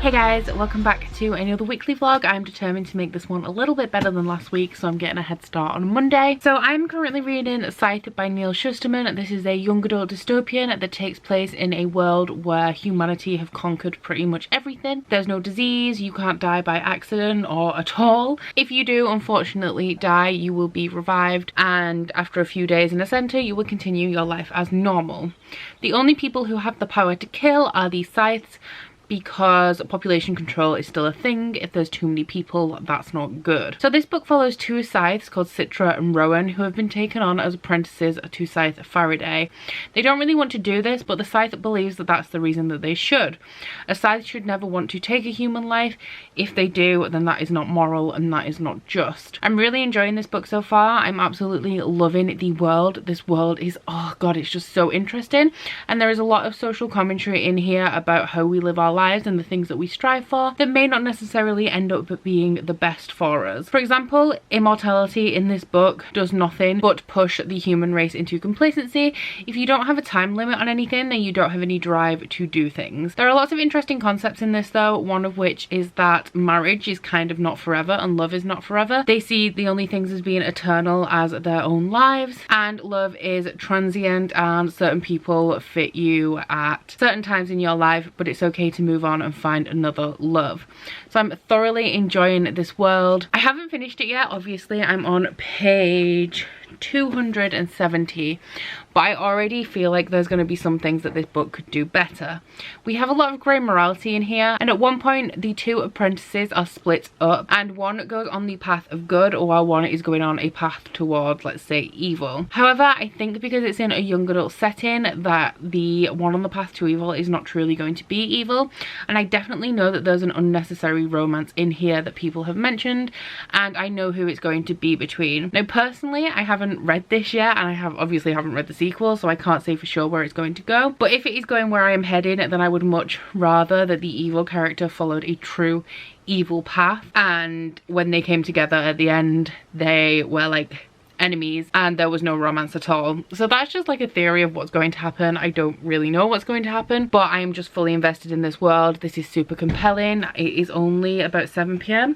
Hey guys, welcome back to another weekly vlog. I'm determined to make this one a little bit better than last week, so I'm getting a head start on Monday. So I'm currently reading Scythe by Neil Shusterman. This is a young adult dystopian that takes place in a world where humanity have conquered pretty much everything. There's no disease, you can't die by accident or at all. If you do unfortunately die, you will be revived, and after a few days in a centre you will continue your life as normal. The only people who have the power to kill are the scythes, because population control is still a thing. If there's too many people, that's not good. So this book follows two scythes called Citra and Rowan, who have been taken on as apprentices to Scythe Faraday. They don't really want to do this, but the scythe believes that that's the reason that they should. A scythe should never want to take a human life. If they do, then that is not moral and that is not just. I'm really enjoying this book so far. I'm absolutely loving the world. This world is, oh god, it's just so interesting. And there is a lot of social commentary in here about how we live our lives and the things that we strive for that may not necessarily end up being the best for us. For example, immortality in this book does nothing but push the human race into complacency. If you don't have a time limit on anything, then you don't have any drive to do things. There are lots of interesting concepts in this though, one of which is that marriage is kind of not forever and love is not forever. They see the only things as being eternal as their own lives, and love is transient, and certain people fit you at certain times in your life, but it's okay to move on and find another love. So I'm thoroughly enjoying this world. I haven't finished it yet, obviously. I'm on page 270, but I already feel like there's going to be some things that this book could do better. We have a lot of grey morality in here, and at one point the two apprentices are split up, and one goes on the path of good while one is going on a path towards, let's say, evil. However, I think because it's in a young adult setting that the one on the path to evil is not truly going to be evil, and I definitely know that there's an unnecessary romance in here that people have mentioned, and I know who it's going to be between. Now personally, I haven't read this yet, and I obviously haven't read the sequel, so I can't say for sure where it's going to go, but if it is going where I am heading, then I would much rather that the evil character followed a true evil path, and when they came together at the end they were like enemies and there was no romance at all. So that's just like a theory of what's going to happen. I don't really know what's going to happen, but I am just fully invested in this world. This is super compelling. It is only about 7 p.m.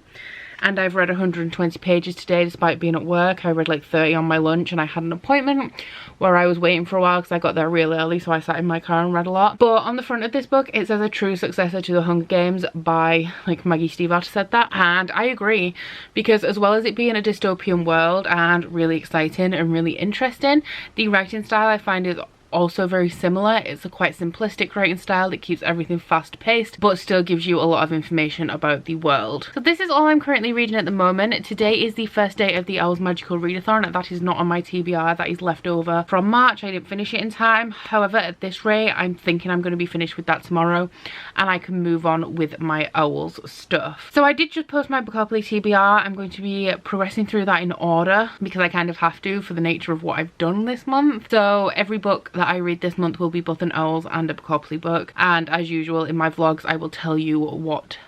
and I've read 120 pages today despite being at work. I read like 30 on my lunch, and I had an appointment where I was waiting for a while because I got there real early, so I sat in my car and read a lot. But on the front of this book it says a true successor to the Hunger Games by like Maggie Stevart said that, and I agree, because as well as it being a dystopian world and really exciting and really interesting, the writing style I find is also very similar. It's a quite simplistic writing style that keeps everything fast paced but still gives you a lot of information about the world. So this is all I'm currently reading at the moment. Today is the first day of the O.W.Ls magical readathon. That is not on my TBR, that is left over from March. I didn't finish it in time. However, at this rate I'm thinking I'm going to be finished with that tomorrow and I can move on with my O.W.Ls stuff. So I did just post my Bookopoly TBR. I'm going to be progressing through that in order because I kind of have to for the nature of what I've done this month. So every book that I read this month will be both an O.W.Ls and a Bookopoly book, and as usual in my vlogs I will tell you what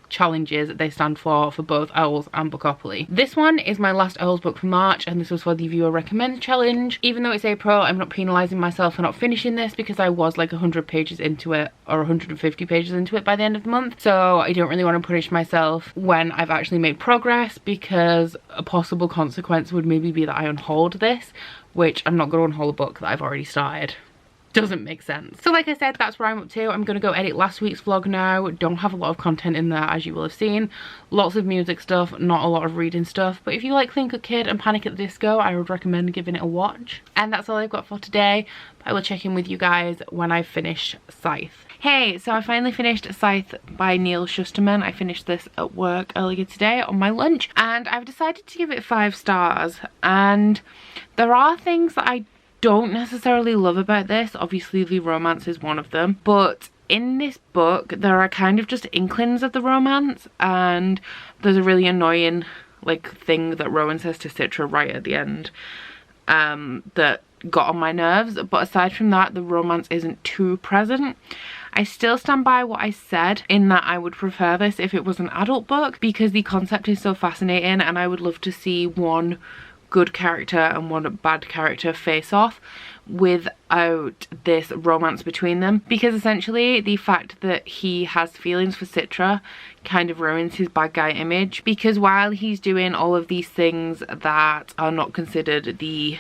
challenges they stand for both O.W.Ls and Bookopoly. This one is my last O.W.Ls book for March, and this was for the viewer recommend challenge. Even though it's April, I'm not penalising myself for not finishing this because I was like 100 pages into it or 150 pages into it by the end of the month, so I don't really want to punish myself when I've actually made progress, because a possible consequence would maybe be that I unhaul this, which I'm not going to unhaul a book that I've already started. Doesn't make sense. So like I said, that's where I'm up to. I'm gonna go edit last week's vlog now. Don't have a lot of content in there, as you will have seen. Lots of music stuff, not a lot of reading stuff, but if you like Clean Cut Kid and Panic at the Disco, I would recommend giving it a watch. And that's all I've got for today. I will check in with you guys when I finish Scythe. Hey, so I finally finished Scythe by Neil Shusterman. I finished this at work earlier today on my lunch, and I've decided to give it 5 stars. And there are things that I don't necessarily love about this. Obviously the romance is one of them, but in this book there are kind of just inklings of the romance, and there's a really annoying like thing that Rowan says to Citra right at the end that got on my nerves, but aside from that the romance isn't too present. I still stand by what I said in that I would prefer this if it was an adult book, because the concept is so fascinating and I would love to see one good character and one bad character face off, without this romance between them, because essentially the fact that he has feelings for Citra kind of ruins his bad guy image, because while he's doing all of these things that are not considered the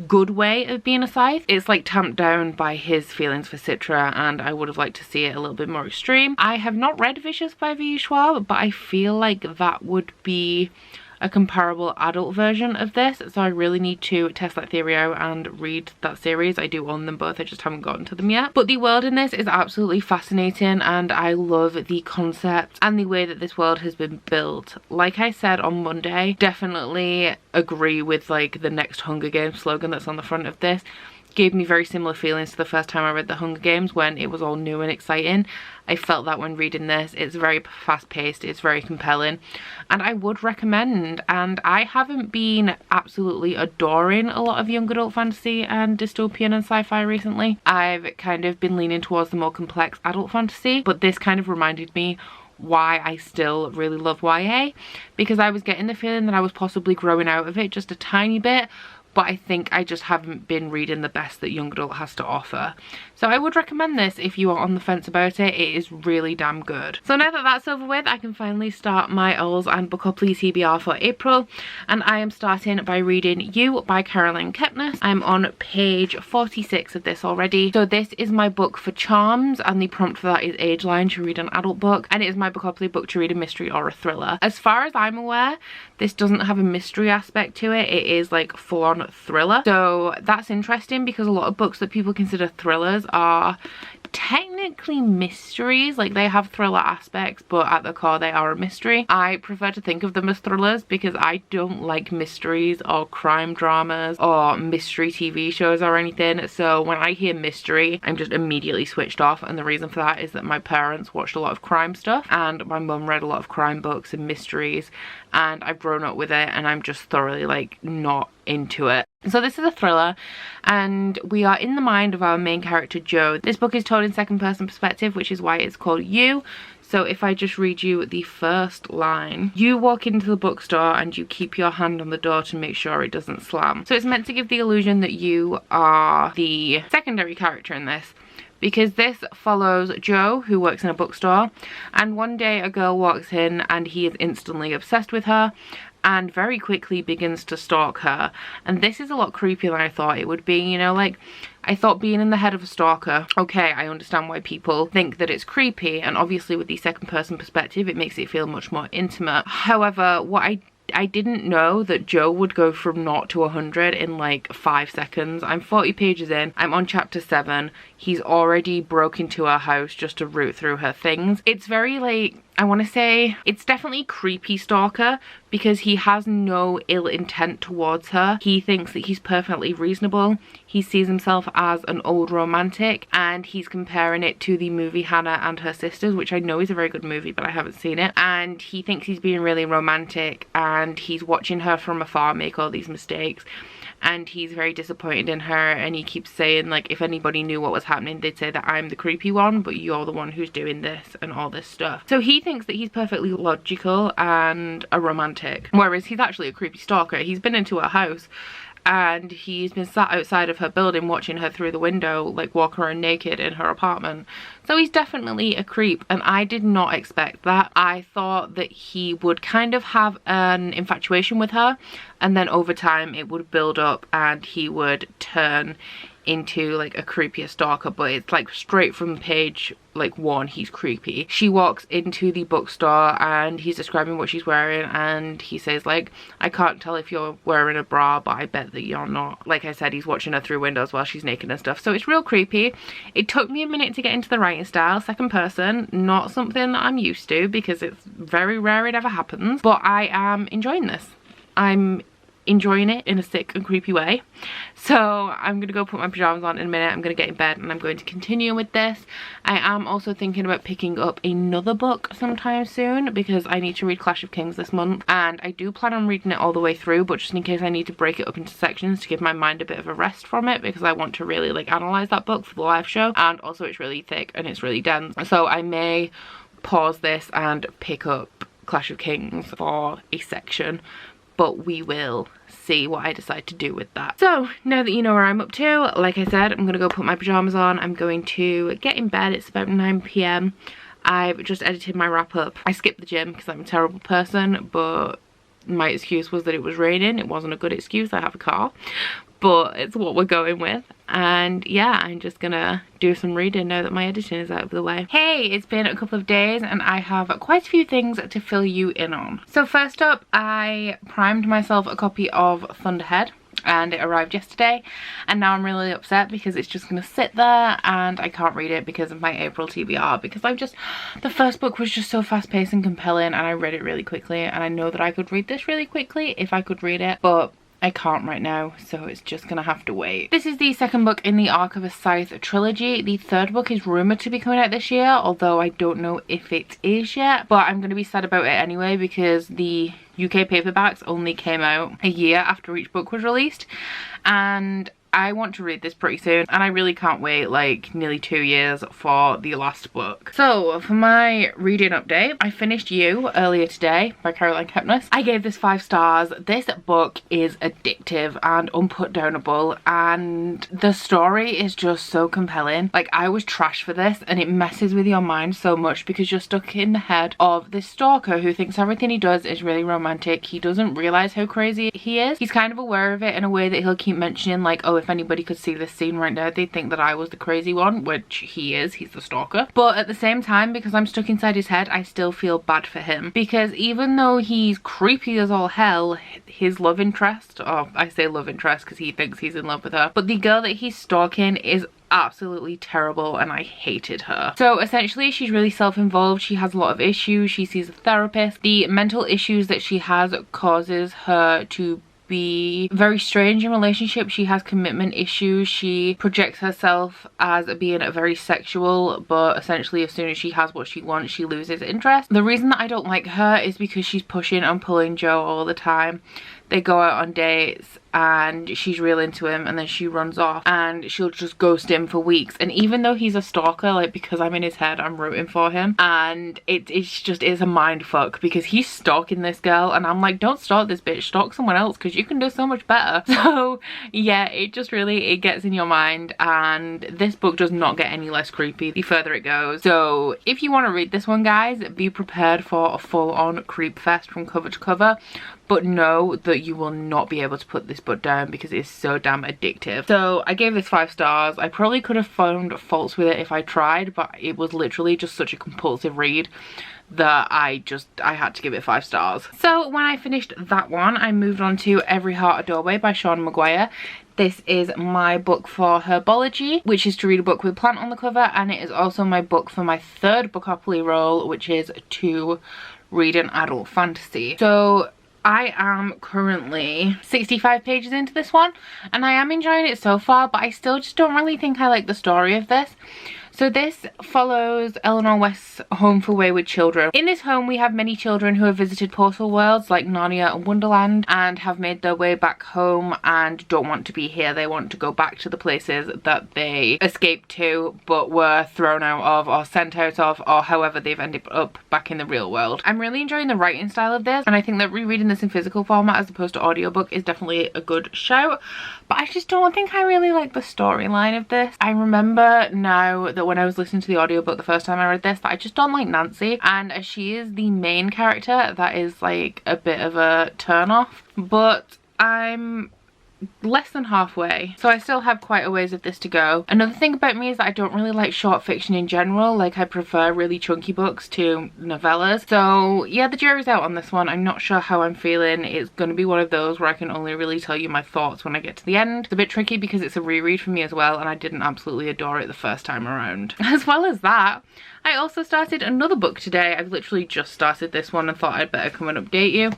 good way of being a scythe, it's like tamped down by his feelings for Citra, and I would have liked to see it a little bit more extreme. I have not read Vicious by V. Schwab, but I feel like that would be a comparable adult version of this, so I really need to test that theory out and read that series. I do own them both, I just haven't gotten to them yet. But the world in this is absolutely fascinating, and I love the concept and the way that this world has been built. Like I said on Monday, definitely agree with like the next Hunger Games slogan that's on the front of this. Gave me very similar feelings to the first time I read the Hunger Games, when it was all new and exciting. I felt that when reading this. It's very fast paced, it's very compelling, and I would recommend. And I haven't been absolutely adoring a lot of young adult fantasy and dystopian and sci-fi recently. I've kind of been leaning towards the more complex adult fantasy, but this kind of reminded me why I still really love YA, because I was getting the feeling that I was possibly growing out of it just a tiny bit, but I think I just haven't been reading the best that young adult has to offer. So I would recommend this if you are on the fence about it. It is really damn good. So now that that's over with, I can finally start my O.W.Ls and Book or Please TBR for April, and I am starting by reading You by Caroline Kepnes. I'm on page 46 of this already. So this is my book for charms, and the prompt for that is age line to read an adult book, and it is my Book or Please book to read a mystery or a thriller. As far as I'm aware, this doesn't have a mystery aspect to it. It is like full-on thriller, so that's interesting, because a lot of books that people consider thrillers are technically mysteries. Like, they have thriller aspects, but at the core they are a mystery. I prefer to think of them as thrillers because I don't like mysteries or crime dramas or mystery TV shows or anything, so when I hear mystery I'm just immediately switched off. And the reason for that is that my parents watched a lot of crime stuff, and my mum read a lot of crime books and mysteries, and I've grown up with it, and I'm just thoroughly like not into it. So this is a thriller, and we are in the mind of our main character Joe. This book is told in second person perspective, which is why it's called You. So if I just read you the first line: you walk into the bookstore and you keep your hand on the door to make sure it doesn't slam. So it's meant to give the illusion that you are the secondary character in this, because this follows Joe, who works in a bookstore, and one day a girl walks in and he is instantly obsessed with her and very quickly begins to stalk her. And this is a lot creepier than I thought it would be, you know, like, I thought being in the head of a stalker, okay, I understand why people think that it's creepy, and obviously with the second person perspective it makes it feel much more intimate. However, what I didn't know that Joe would go from 0 to 100 in like 5 seconds. I'm 40 pages in, I'm on chapter 7, he's already broke into her house just to root through her things. It's very like, I want to say, it's definitely creepy stalker, because he has no ill intent towards her. He thinks that he's perfectly reasonable. He sees himself as an old romantic, and he's comparing it to the movie Hannah and Her Sisters, which I know is a very good movie, but I haven't seen it. And he thinks he's being really romantic, and he's watching her from afar make all these mistakes, and he's very disappointed in her, and he keeps saying, like, if anybody knew what was happening they'd say that I'm the creepy one, but you're the one who's doing this and all this stuff. So he thinks that he's perfectly logical and a romantic, whereas he's actually a creepy stalker. He's been into her house and he's been sat outside of her building watching her through the window, like walk around naked in her apartment. So he's definitely a creep, and I did not expect that. I thought that he would kind of have an infatuation with her, and then over time it would build up and he would turn into like a creepier stalker, but it's like straight from page like 1 he's creepy. She walks into the bookstore and he's describing what she's wearing, and he says like, I can't tell if you're wearing a bra, but I bet that you're not. Like I said, he's watching her through windows while she's naked and stuff, so it's real creepy. It took me a minute to get into the writing style. Second person, not something that I'm used to because it's very rare it ever happens, but I am enjoying this. I'm enjoying it in a sick and creepy way. So I'm gonna go put my pajamas on in a minute. I'm gonna get in bed and I'm going to continue with this. I am also thinking about picking up another book sometime soon because I need to read Clash of Kings this month, and I do plan on reading it all the way through, but just in case I need to break it up into sections to give my mind a bit of a rest from it, because I want to really like analyze that book for the live show, and also it's really thick and it's really dense, so I may pause this and pick up Clash of Kings for a section but we will see what I decide to do with that. So now that you know where I'm up to, like I said, I'm gonna go put my pajamas on. I'm going to get in bed. It's about 9 p.m. I've just edited my wrap up. I skipped the gym because I'm a terrible person, but my excuse was that it was raining. It wasn't a good excuse. I have a car, but it's what we're going with. And yeah, I'm just gonna do some reading now that my editing is out of the way. Hey, it's been a couple of days and I have quite a few things to fill you in on. So first up, I primed myself a copy of Thunderhead and it arrived yesterday, and now I'm really upset because it's just gonna sit there and I can't read it because of my April TBR, because the first book was just so fast-paced and compelling and I read it really quickly, and I know that I could read this really quickly if I could read it, but I can't right now, so it's just gonna have to wait. This is the second book in the Arc of a Scythe trilogy. The third book is rumoured to be coming out this year, although I don't know if it is yet, but I'm gonna be sad about it anyway because the UK paperbacks only came out a year after each book was released, and I want to read this pretty soon, and I really can't wait like nearly 2 years for the last book. So for my reading update, I finished You earlier today by Caroline Kepnes. I gave this 5 stars. This book is addictive and unputdownable, and the story is just so compelling. Like, I was trash for this, and it messes with your mind so much because you're stuck in the head of this stalker who thinks everything he does is really romantic. He doesn't realize how crazy he is. He's kind of aware of it in a way that he'll keep mentioning, like, oh, if anybody could see this scene right now, they'd think that I was the crazy one, which he is. He's the stalker. But at the same time, because I'm stuck inside his head, I still feel bad for him, because even though he's creepy as all hell, his love interest, or I say love interest because he thinks he's in love with her, but the girl that he's stalking is absolutely terrible and I hated her. So essentially she's really self-involved. She has a lot of issues. She sees a therapist. The mental issues that she has causes her to be very strange in relationships. She has commitment issues. She projects herself as being very sexual, but essentially as soon as she has what she wants, she loses interest. The reason that I don't like her is because she's pushing and pulling Joe all the time. They go out on dates and she's real into him, and then she runs off and she'll just ghost him for weeks. And even though he's a stalker, like, because I'm in his head, I'm rooting for him, and it's a mind fuck because he's stalking this girl and I'm like, don't stalk this bitch, stalk someone else because you can do so much better. So yeah, it gets in your mind, and this book does not get any less creepy the further it goes. So if you want to read this one, guys, be prepared for a full-on creep fest from cover to cover, but know that you will not be able to put this book down because it is so damn addictive. So I gave this 5 stars. I probably could have found faults with it if I tried, but it was literally just such a compulsive read that I had to give it 5 stars. So when I finished that one, I moved on to Every Heart a Doorway by Sean Maguire. This is my book for Herbology, which is to read a book with a plant on the cover, and it is also my book for my 3rd Bookopoly role, which is to read an adult fantasy. So I am currently 65 pages into this one, and I am enjoying it so far, but I still just don't really think I like the story of this. So this follows Eleanor West's home for wayward children. In this home we have many children who have visited portal worlds like Narnia and Wonderland and have made their way back home and don't want to be here. They want to go back to the places that they escaped to but were thrown out of or sent out of, or however they've ended up back in the real world. I'm really enjoying the writing style of this, and I think that rereading this in physical format as opposed to audiobook is definitely a good shout, but I just don't think I really like the storyline of this. I remember now that when I was listening to the audiobook the first time I read this, that I just don't like Nancy, and as she is the main character, that is like a bit of a turn off, but I'm less than halfway, so I still have quite a ways of this to go. Another thing about me is that I don't really like short fiction in general. Like, I prefer really chunky books to novellas. So yeah, the jury's out on this one. I'm not sure how I'm feeling. It's going to be one of those where I can only really tell you my thoughts when I get to the end. It's a bit tricky because it's a reread for me as well, and I didn't absolutely adore it the first time around. As well as that, I also started another book today. I've literally just started this one and thought I'd better come and update you.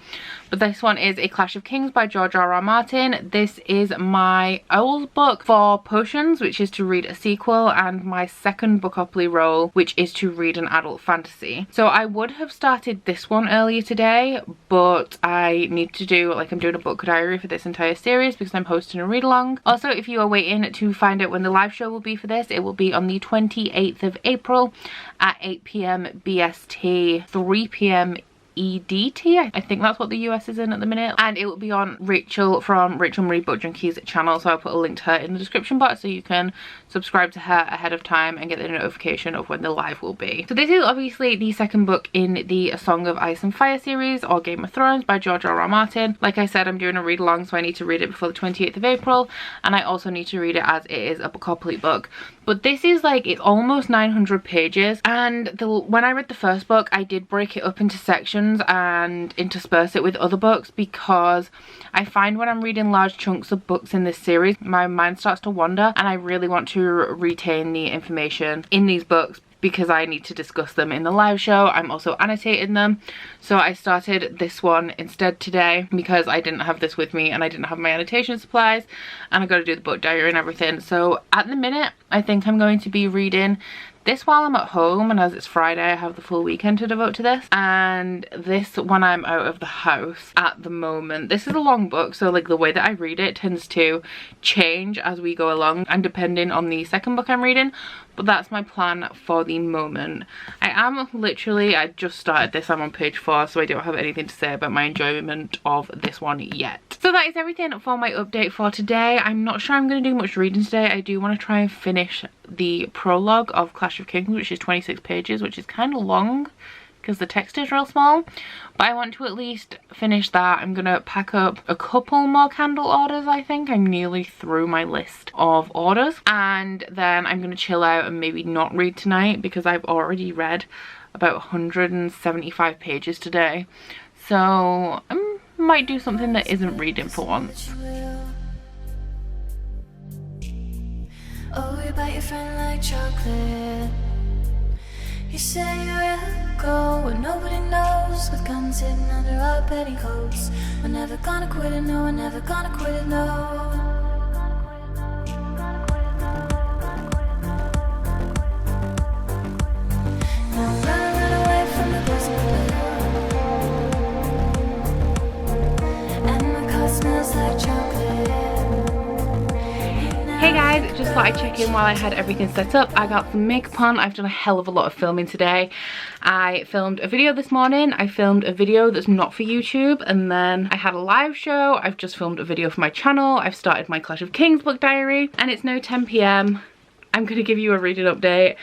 But this one is A Clash of Kings by George R.R. Martin. This is my O.W.Ls book for potions, which is to read a sequel, and my 2nd Bookopoly role, which is to read an adult fantasy. So I would have started this one earlier today, but I need to do, like, I'm doing a book diary for this entire series because I'm hosting a read along. Also, if you are waiting to find out when the live show will be for this, it will be on the 28th of April at 8 p.m. BST, 3 p.m. EDT. I think that's what the US is in at the minute. And it will be on Rachel from Rachel Marie Book Junkies channel. So I'll put a link to her in the description box so you can subscribe to her ahead of time and get the notification of when the live will be. So this is obviously the second book in the A Song of Ice and Fire series, or Game of Thrones, by George R.R. Martin. Like I said, I'm doing a read along, so I need to read it before the 28th of April, and I also need to read it as it is a complete book. But this is like, it's almost 900 pages, and when I read the first book, I did break it up into sections and intersperse it with other books, because I find when I'm reading large chunks of books in this series, my mind starts to wander, and I really want to retain the information in these books because I need to discuss them in the live show. I'm also annotating them, so I started this one instead today because I didn't have this with me and I didn't have my annotation supplies, and I got to do the book diary and everything. So at the minute I think I'm going to be reading this while I'm at home, and as it's Friday I have the full weekend to devote to this, and this when I'm out of the house at the moment. This is a long book, so like the way that I read it tends to change as we go along and depending on the second book I'm reading, but that's my plan for the moment. I just started this, I'm on page 4, so I don't have anything to say about my enjoyment of this one yet. So that is everything for my update for today. I'm not sure I'm going to do much reading today. I do want to try and finish the prologue of Clash of Kings, which is 26 pages, which is kind of long because the text is real small, but I want to at least finish that. I'm gonna pack up a couple more candle orders. I think I'm nearly through my list of orders, and then I'm gonna chill out and maybe not read tonight because I've already read about 175 pages today, so I might do something that isn't reading for once. Oh, you bite your friend like chocolate. You say you will go where nobody knows, with guns hidden under our petticoats. We're never gonna quit it, no, we're never gonna quit it, no. Now run away from the present blue, and the car smells like chocolate. Hey guys, just thought I'd check in while I had everything set up. I got some makeup on. I've done a hell of a lot of filming today. I filmed a video this morning. I filmed a video that's not for YouTube, and then I had a live show. I've just filmed a video for my channel. I've started my Clash of Kings book diary, and it's now 10 PM. I'm going to give you a reading update,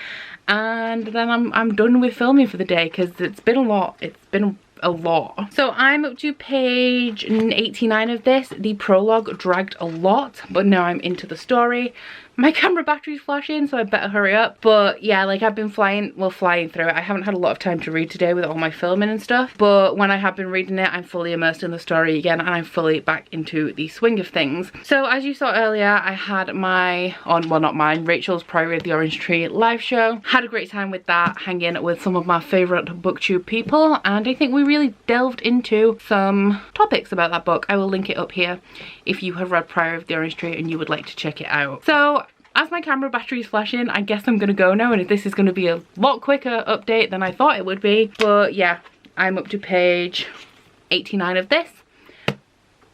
and then I'm done with filming for the day because it's been a lot. It's been a lot. So I'm up to page 89 of this. The prologue dragged a lot, but now I'm into the story. My camera battery's flashing, so I better hurry up. But yeah, like I've been flying through it. I haven't had a lot of time to read today with all my filming and stuff, but when I have been reading it, I'm fully immersed in the story again, and I'm fully back into the swing of things. So as you saw earlier, I had my, well not mine, Rachel's Priory of the Orange Tree live show. Had a great time with that, hanging with some of my favourite booktube people, and I think we really delved into some topics about that book. I will link it up here if you have read Priory of the Orange Tree and you would like to check it out. So as my camera battery is flashing, I guess I'm gonna go now, and this is gonna be a lot quicker update than I thought it would be. But yeah, I'm up to page 89 of this.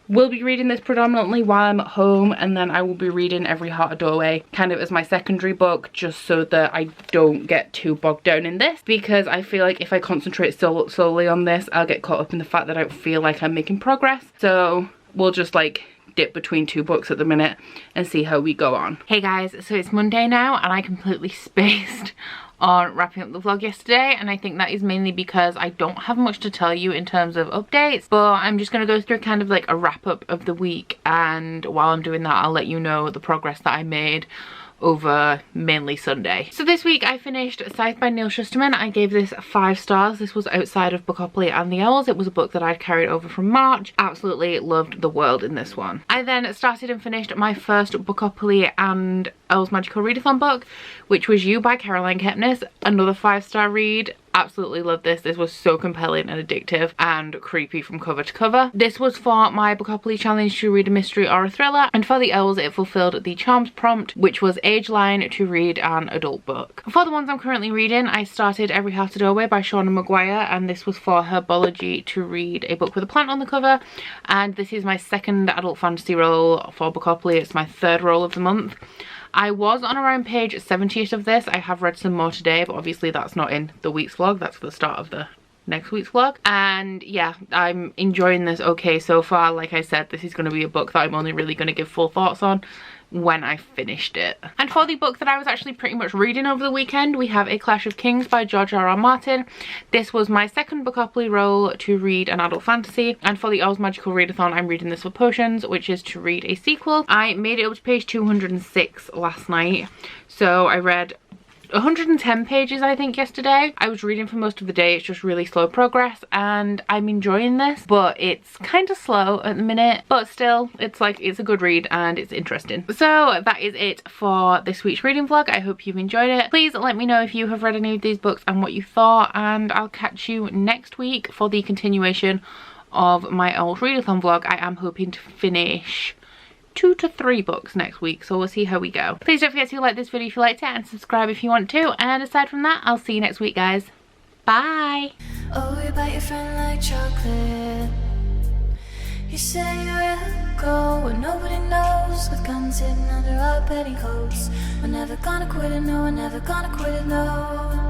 We'll be reading this predominantly while I'm at home, and then I will be reading Every Heart a Doorway kind of as my secondary book, just so that I don't get too bogged down in this, because I feel like if I concentrate solely on this, I'll get caught up in the fact that I don't feel like I'm making progress. So we'll just like dip between two books at the minute and see how we go on. Hey guys, so it's Monday now, and I completely spaced on wrapping up the vlog yesterday, and I think that is mainly because I don't have much to tell you in terms of updates, but I'm just going to go through kind of like a wrap up of the week, and while I'm doing that I'll let you know the progress that I made over mainly Sunday. So this week I finished Scythe by Neil Shusterman. I gave this 5 stars. This was outside of Bookopoly and the Owls. It was a book that I'd carried over from March. Absolutely loved the world in this one. I then started and finished my first Bookopoly and Owls Magical Readathon book, which was You by Caroline Kepnes. Another 5-star read. Absolutely loved this. This was so compelling and addictive and creepy from cover to cover. This was for my Bookopoly challenge to read a mystery or a thriller, and for the Owls it fulfilled the charms prompt, which was age line to read an adult book. For the ones I'm currently reading, I started Every Heart a Doorway by Shauna Maguire, and this was for Herbology to read a book with a plant on the cover, and this is my second adult fantasy roll for Bookopoly. It's my 3rd roll of the month. I was on around page 70ish of this. I have read some more today, but obviously that's not in the week's vlog. That's the start of the next week's vlog. And yeah, I'm enjoying this okay so far. Like I said, this is going to be a book that I'm only really going to give full thoughts on when I finished it. And for the book that I was actually pretty much reading over the weekend, we have A Clash of Kings by George R.R. Martin. This was my second Bookopoly role to read an adult fantasy, and for the O.W.Ls Magical Readathon I'm reading this for Potions, which is to read a sequel. I made it up to page 206 last night, so I read 110 pages I think yesterday. I was reading for most of the day. It's just really slow progress and I'm enjoying this, but it's kind of slow at the minute, but still it's like, it's a good read and it's interesting. So that is it for this week's reading vlog. I hope you've enjoyed it. Please let me know if you have read any of these books and what you thought, and I'll catch you next week for the continuation of my old readathon vlog. I am hoping to finish 2 to 3 books next week, so we'll see how we go. Please don't forget to like this video if you liked it and subscribe if you want to, and aside from that, I'll see you next week, guys. Bye. Oh, you bite your friend like chocolate. You say you'll go where nobody knows, with guns hidden under our petticoats. We're never gonna quit it, no, we're never gonna quit it, no.